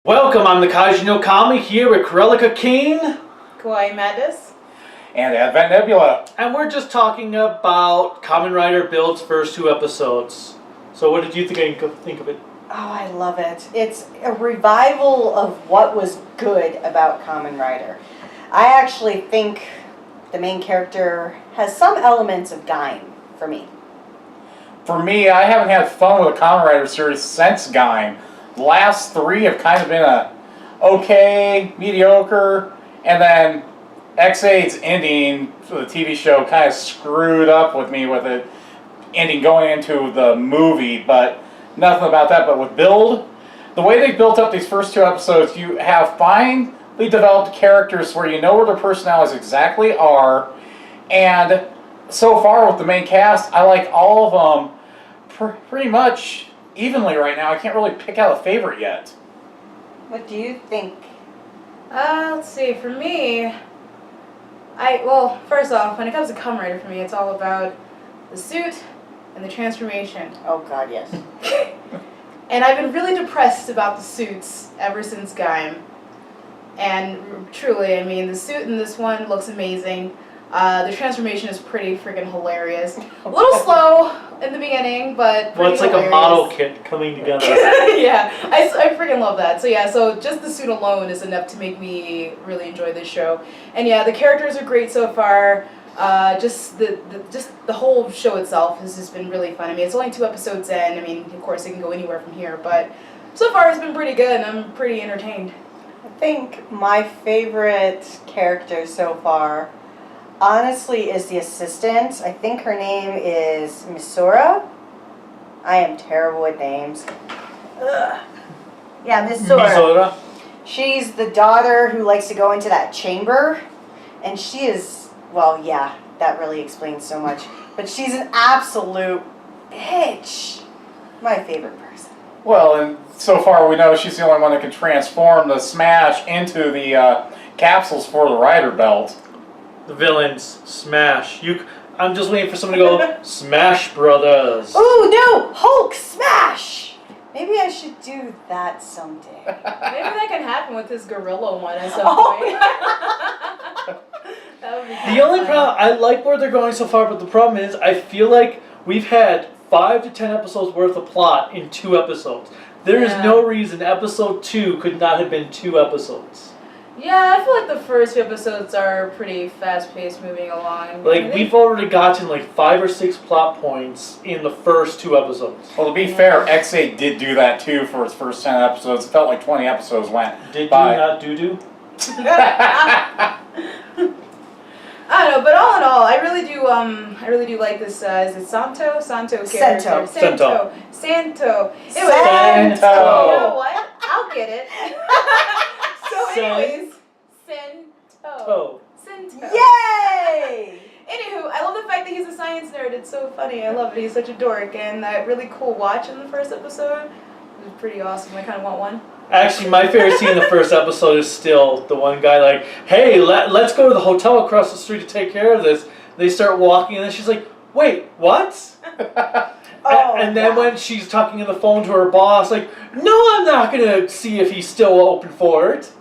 Welcome, I'm the Kaiji no Kami here with Cruellica Kain. Kawaii Madness. And Advent Nebula. And we're just talking about Kamen Rider Build's first 2 episodes. So what did you think of it? Oh, I love it. It's a revival of what was good about Kamen Rider. I actually think the main character has some elements of Gaim for me. For me, I haven't had fun with a Kamen Rider series since Gaim. The last 3 have kind of been a okay, mediocre, and then X8's ending for the TV show kind of screwed up with me with it ending going into the movie, but nothing about that. But with Build, the way they built up these first 2 episodes, you have finely developed characters where you know where their personalities exactly are, and so far with the main cast, I like all of them pretty much evenly right now. I can't really pick out a favorite yet. What do you think? Let's see, for me, well, first off, when it comes to Kamen Rider for me, it's all about the suit and the transformation. Oh god, yes. And I've been really depressed about the suits ever since Gaim. And truly, I mean, the suit in this one looks amazing. The transformation is pretty freaking hilarious. A little slow in the beginning, but Well, it's like hilarious. a model kit coming together. Yeah, I freaking love that. So yeah, so just the suit alone is enough to make me really enjoy this show. And yeah, the characters are great so far. Just the whole show itself has just been really fun. I mean, it's only 2 episodes in. I mean, of course, it can go anywhere from here, but so far it's been pretty good, and I'm pretty entertained. I think my favorite character so far, honestly, is the assistant. I think her name is Misora. I am terrible with names. Ugh. Yeah, Misora. She's the daughter who likes to go into that chamber, and she is, well, yeah, that really explains so much. But she's an absolute bitch. My favorite person. Well, and so far we know she's the only one that can transform the Smash into the capsules for the Rider Belt. The villains, Smash. I'm just waiting for someone to go, Smash Brothers. Ooh, no! Hulk smash! Maybe I should do that someday. Maybe that can happen with this gorilla one at some point. That would be The only problem, I like where they're going so far, but the problem is, I feel like we've had 5 to 10 episodes worth of plot in 2 episodes. There is no reason episode 2 could not have been 2 episodes. Yeah, I feel like the first few episodes are pretty fast-paced, moving along. Like, we've already gotten like 5 or 6 plot points in the first 2 episodes. Well, to be fair, X8 did do that too for its first 10 episodes. It felt like 20 episodes went Did by. you not doo-doo? I don't know, but all in all, I really do like this. Is it Santo? Santo character. Santo. Santo. Santo. You know what? I'll get it. So, anyways, Santo. Oh. Santo. Yay! Anywho, I love the fact that he's a science nerd. It's so funny. I love it. He's such a dork, and that really cool watch in the first episode was pretty awesome. I kind of want one. Actually, my favorite scene in the first episode is still the one guy like, hey, let's go to the hotel across the street to take care of this. They start walking, and then she's like, wait, what? And then when she's talking on the phone to her boss, like, no, I'm not going to see if he's still open for it.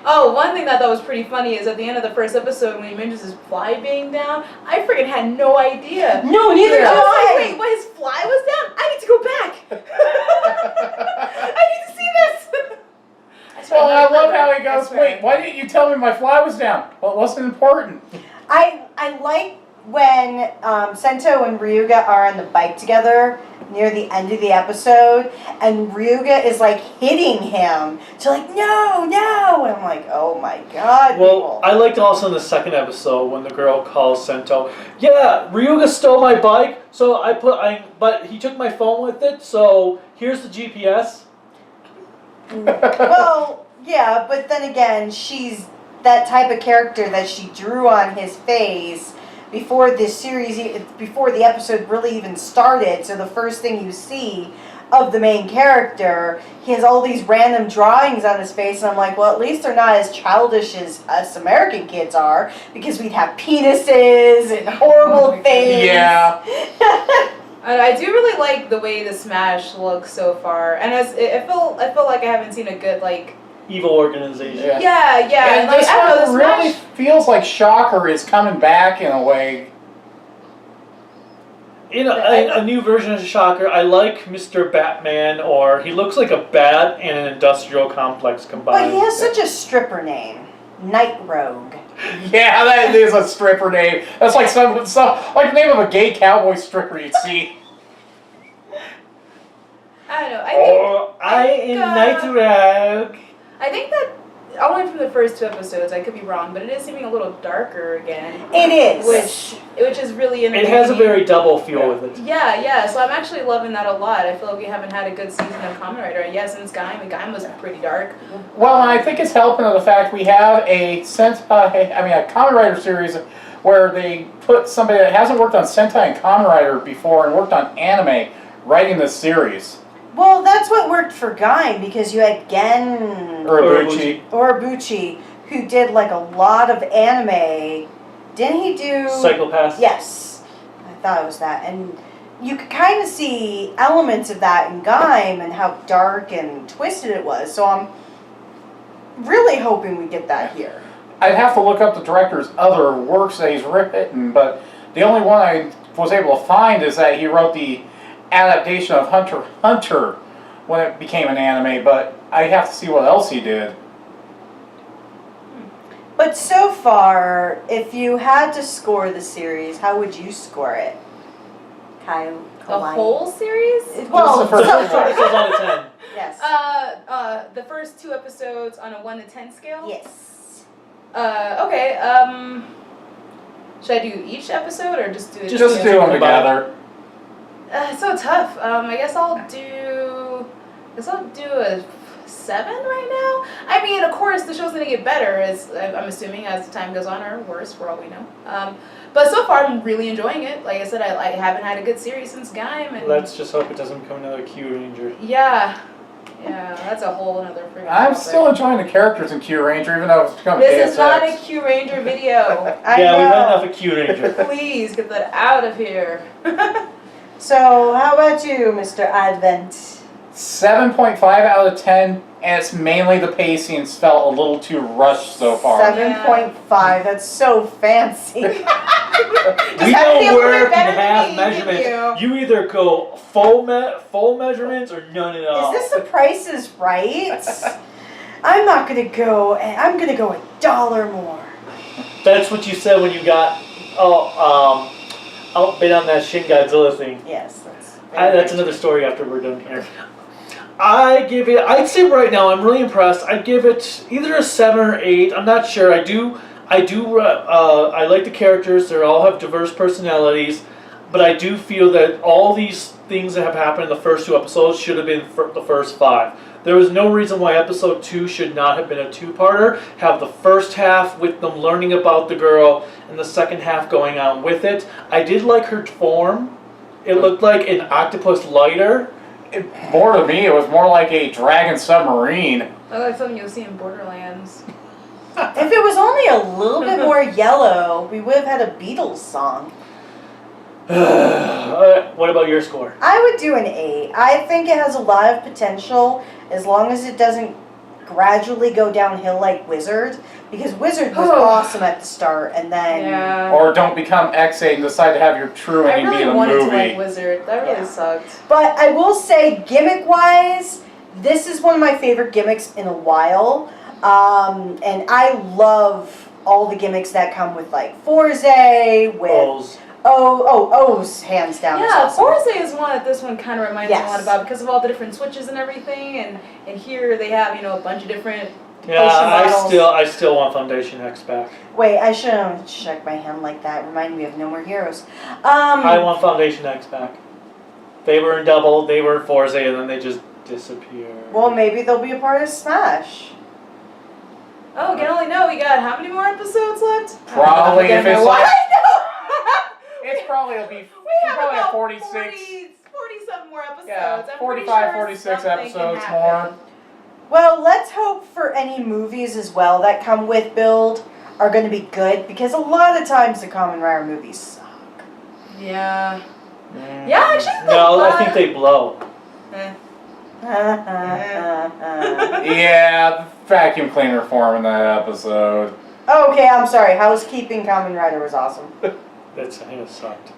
Oh, one thing that I thought was pretty funny is at the end of the first episode when he mentions his fly being down, I freaking had no idea. No, neither did I was I. like, wait, what, his fly was down? I need to go back. I need to see this. Well, I love how he goes, wait, why didn't you tell me my fly was down? Well, it wasn't important. I like when Sento and Ryuga are on the bike together near the end of the episode, and Ryuga is like hitting him to like, no, and I'm like, oh my god. Well, people. I liked also in the second episode when the girl calls Sento, yeah, Ryuga stole my bike, so but he took my phone with it, so here's the GPS. Well, yeah, but then again, she's that type of character that she drew on his face before this series, before the episode really even started. So the first thing you see of the main character, he has all these random drawings on his face, and I'm like, well, at least they're not as childish as us American kids are, because we'd have penises and horrible things. Yeah. I do really like the way the Smash looks so far, and I feel like I haven't seen a good like Evil organization. yeah, And like this I don't know, the one really Smash. feels like Shocker is coming back in a way. You know, a new version of Shocker. I like Mr. Batman, or he looks like a bat and an industrial complex combined. But he has such a stripper name, Night Rogue. Yeah, that is a stripper name. That's like some like the name of a gay cowboy stripper you'd see. I don't know. I am Night Rogue. I think that only from the first 2 episodes. I could be wrong, but it is seeming a little darker again. It is. Which is really It has a very double feel with it. Yeah. So I'm actually loving that a lot. I feel like we haven't had a good season of Kamen Rider. And yes, since Gaim was pretty dark. Well, I think it's helping the fact we have a Kamen Rider series where they put somebody that hasn't worked on Sentai and Kamen Rider before and worked on anime writing this series. Well, that's what worked for Guy, because you had Gen Urabuchi. who did like a lot of anime. Didn't he do Psychopath? Yes, I thought it was that, and you could kind of see elements of that in Gaim and how dark and twisted it was. So I'm really hoping we get that here. I'd have to look up the director's other works that he's written, but the only one I was able to find is that he wrote the adaptation of Hunter x Hunter when it became an anime, but I have to see what else he did. But so far, if you had to score the series, how would you score it? Kawaii. The whole series? Well, This is the first so one. far. Episodes out of 10. Yes. The first 2 episodes on a 1 to 10 scale? Yes. Okay, should I do each episode or just do it? Just do them together. It's so tough. I guess I'll do a 7 right now. I mean, of course, the show's gonna get better as I'm assuming as the time goes on, or worse for all we know. But so far, I'm really enjoying it. Like I said, I haven't had a good series since Gaim, and Let's just hope it doesn't become another Q Ranger. yeah, that's a whole another freaking. I'm topic. still enjoying the characters in Q Ranger, even though it's become This is KSX. not a Q Ranger video. I Yeah, we've had know. enough of Q Ranger. Please get that out of here. So, how about you, Mr. Advent? 7.5 out of 10, and it's mainly the pacing's felt a little too rushed so far. 7.5. That's so fancy. We have to be don't a little work in bit better than half me, measurements. You either go full measurements or none at all. Is this the Price is Right? I'm not gonna go. I'm gonna go $1 more. That's what you said when you got outbid on that Shin Godzilla thing. Yes, That's another story after we're done here. I'd say right now I'm really impressed. I'd give it either a 7 or 8. I'm not sure. I like the characters. They all have diverse personalities, but I do feel that all these things that have happened in the first 2 episodes should have been for the first 5. There was no reason why episode 2 should not have been a 2-parter. Have the first half with them learning about the girl, and the second half going on with it. I did like her form. It looked like an octopus lighter. More to me, it was more like a dragon submarine. I like something you'll see in Borderlands. If it was only a little bit more yellow, we would have had a Beatles song. What about your score? I would do an 8. I think it has a lot of potential as long as it doesn't gradually go downhill like Wizard. Because Wizard was awesome at the start, and then... Yeah. Or don't become X8 and decide to have your true I ending be really the wanted to movie. like Wizard. That really Yeah. sucked. But I will say, gimmick-wise, this is one of my favorite gimmicks in a while. And I love all the gimmicks that come with, like, Forze, with... O's. O's, hands down. is Yeah, awesome. Forza is one that this one kind of reminds me a lot Yes. about because of all the different switches and everything. And here they have, a bunch of different... Yeah, Potion I still want Foundation X back. Wait, I shouldn't have shook my hand like that. Remind me of No More Heroes. I want Foundation X back. They were in Double, they were in Forza, and then they just disappeared. Well, maybe they'll be a part of Smash. Oh, can only know we got how many more episodes left? Probably if it's like... I It's probably will be know! We have probably about 46. 40-something more episodes. Yeah, I'm 45, pretty sure 46 something can episodes happen. more. Well, let's hope for any movies as well that come with Build are going to be good, because a lot of times the Kamen Rider movies suck. Yeah. Yeah, actually. No, I think they blow. Eh. Yeah, vacuum cleaner form in that episode. Okay, I'm sorry. Housekeeping Kamen Rider was awesome. That's I think it sucked.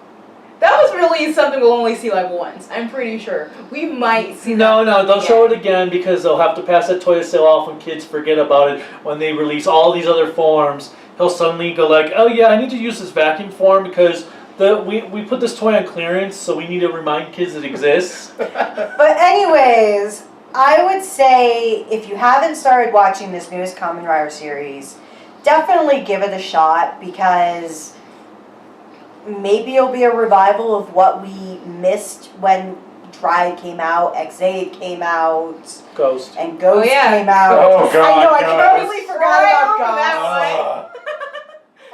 That was really something we'll only see like once. I'm pretty sure. We might see No, that. they'll show it again because they'll have to pass that toy sale off when kids forget about it. When they release all these other forms, he'll suddenly go like, oh yeah, I need to use this vacuum form because we put this toy on clearance, so we need to remind kids it exists. But anyways, I would say if you haven't started watching this newest Kamen Rider series, definitely give it a shot because maybe it'll be a revival of what we missed when Drive came out, X8 came out, Ghost. and Ghost Oh, yeah. came out. Oh, God, I know, I Ghost. totally forgot about Ghost.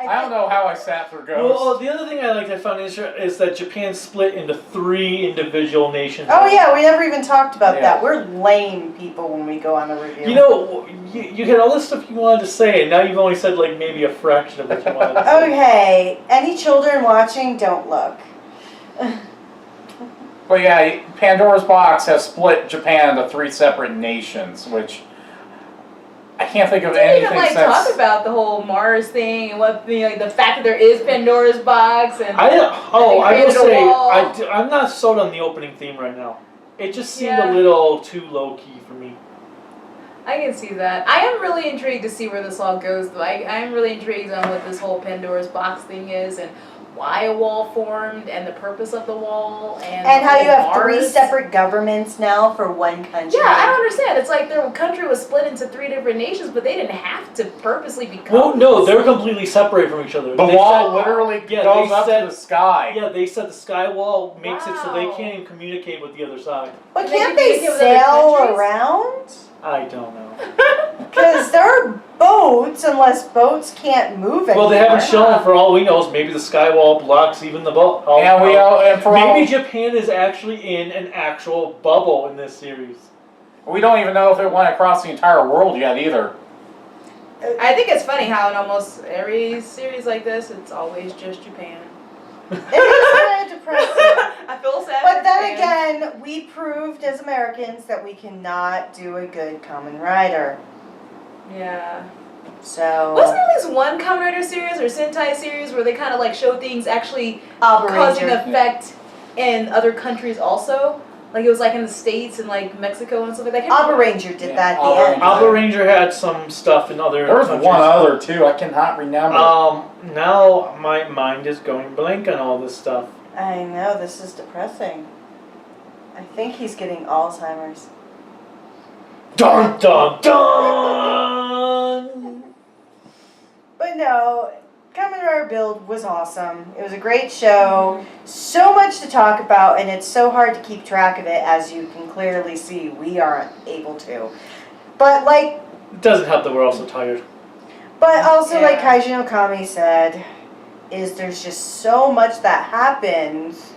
I don't know how I sat through Ghost. Well, the other thing I found interesting is that Japan split into 3 individual nations. Oh yeah, we never even talked about Yeah. that. We're lame people when we go on a review. You know, you had all this stuff you wanted to say, and now you've only said like maybe a fraction of what you wanted to say. Okay, any children watching, don't look. But yeah, Pandora's Box has split Japan into 3 separate nations, which I can't think of We didn't anything even like since. talk about the whole Mars thing and what like the fact that there is Pandora's box and I will created a say wall. I'm not sold on the opening theme right now. It just seemed Yeah. a little too low key for me. I can see that. I am really intrigued to see where this all goes though. I am really intrigued on what this whole Pandora's box thing is and why a wall formed and the purpose of the wall and And how you have 3 Mars. separate governments now for one country. Yeah, I don't understand. It's like their country was split into 3 different nations, but they didn't have to purposely become. Well, no, they're completely separated from each other. The They wall said- literally yeah, goes they up said- to the sky. Yeah, they said the sky wall makes it so they Wow. can't even communicate with the other side. But They can't communicate they with other sail countries? around? I don't know. Because there are boats, unless boats can't move anymore. Well, they haven't shown. For all we know, is maybe the sky wall blocks even the boat. And for all, Maybe Japan is actually in an actual bubble in this series. we don't even know if it went across the entire world yet either. I think it's funny how in almost every series like this, it's always just Japan. It is kind of depressing. I feel sad. But for then Japan. again, we proved as Americans that we cannot do a good Kamen Rider. Yeah. So Wasn't there at least one Kamen Rider series or Sentai series where they kind of like show things actually Operator. causing effect in other countries also? Like it was like in the States and like Mexico and stuff like that. I can't Abba remember. Ranger did Yeah, that at Abba the end. Ranger. Alpha Ranger had some stuff in other There was countries. one other too, I cannot remember. Now my mind is going blank on all this stuff. I know, this is depressing. I think he's getting Alzheimer's. Dun dun dun! But no, Kamen Rider Build was awesome. It was a great show. So much to talk about, and it's so hard to keep track of it, as you can clearly see. We aren't able to. But like, It doesn't help that we're also tired. but also like Yeah. Kaiji Okami said, is there's just so much that happens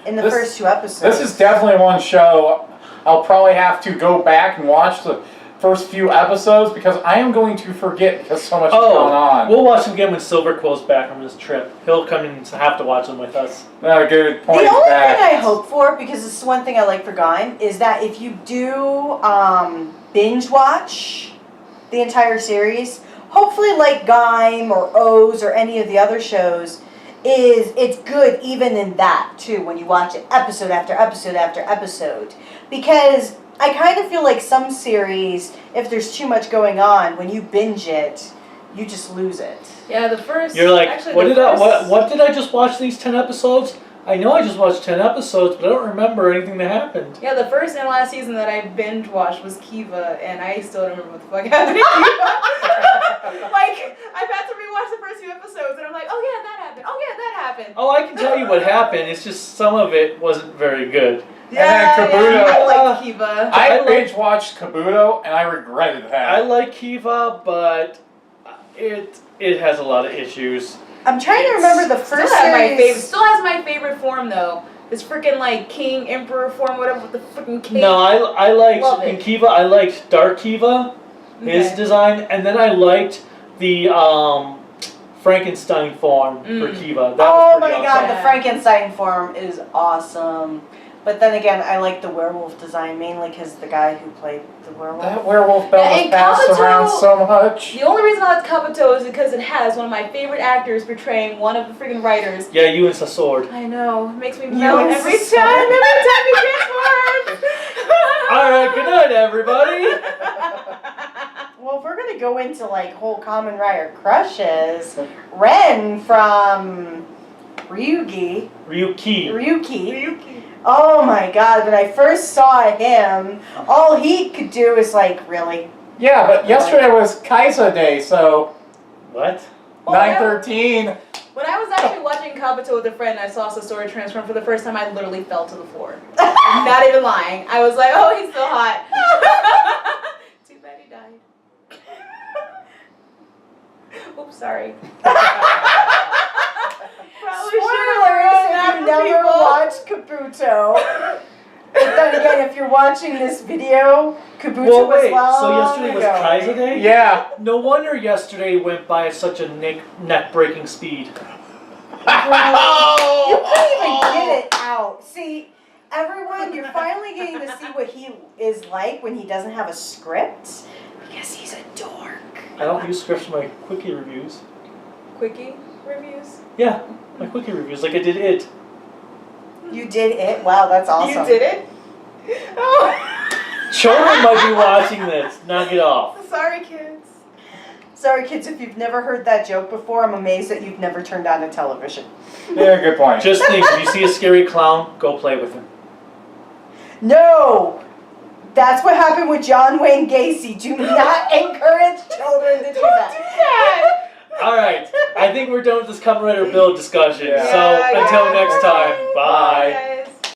in the This- first 2 episodes. This is definitely one show I'll probably have to go back and watch the first few episodes because I am going to forget because so much is going on. We'll watch them again when Silver Quill's back from his trip. He'll come in and have to watch them with us. Not a good point. The only back. thing I hope for, because this is one thing I like for Gaim, is that if you do binge watch the entire series, hopefully like Gaim or O's or any of the other shows, it's good even in that too, when you watch it episode after episode after episode. Because I kind of feel like some series, if there's too much going on, when you binge it, you just lose it. Yeah, the first. You're like, actually, what the did first, what did I just watch these 10 episodes? I know I just watched 10 episodes, but I don't remember anything that happened. Yeah, the first and last season that I binge watched was Kiva, and I still don't remember what the fuck happened in Kiva. Like, I've had to rewatch the first 2 episodes, and I'm like, oh yeah, that happened. Oh yeah, that happened. Oh, I can tell you what happened. It's just some of it wasn't very good. Yeah, Kabuto. I liked Kiva. I I binge watched Kabuto and I regretted that. I like Kiva, but it has a lot of issues. I'm trying to remember the first series. Still has my favorite form though. This freaking like king emperor form, whatever with the freaking king. No, I liked Love it. in Kiva. I liked Dark Kiva, his Okay. design, and then I liked the Frankenstein form for Kiva. That Oh was my pretty god, awesome. the Frankenstein form is awesome. But then again, I like the werewolf design mainly because the guy who played the werewolf. That werewolf belt Yeah, was and passed Kabuto- around so much. The only reason I like Kabuto is because it has one of my favorite actors portraying one of the freaking writers. Yeah, you and Sword. I know, it makes me You melt and every Sasori. time he transforms. Alright, good night, everybody. Well, if we're gonna go into like whole Kamen Rider crushes, Ren from Ryuki. Oh my god, when I first saw him, all he could do is like, really? Yeah, but yesterday was Kaisa Day, so What? Well, 9/13. When I was actually watching Kabuto with a friend, I saw Sasori transform for the first time. I literally fell to the floor. I'm not even lying. I was like, oh, he's so hot. Too bad he died. Oops, sorry. Probably Spoilers if you never watched Kabuto. But then again, if you're watching this video, Kabuto Well, was wait, long so yesterday was ago. Kaiser Day? Yeah. No wonder yesterday went by at such a neck-breaking speed. You couldn't even get it out. See, everyone, you're finally getting to see what he is like when he doesn't have a script. Because he's a dork. I don't use scripts for my quickie reviews. Quickie reviews? Yeah, my quickie reviews, like I did it. You did it? Wow, that's awesome. You did it? Oh. Children might be watching this. Knock it off. Sorry, kids. Sorry, kids, if you've never heard that joke before, I'm amazed that you've never turned on a television. Yeah, good point. Just think, if you see a scary clown, go play with him. No! That's what happened with John Wayne Gacy. Do not encourage children to do that. Alright, I think we're done with this Kamen Rider Build discussion. Yeah. So, Yeah, until yeah. next time, bye. Bye.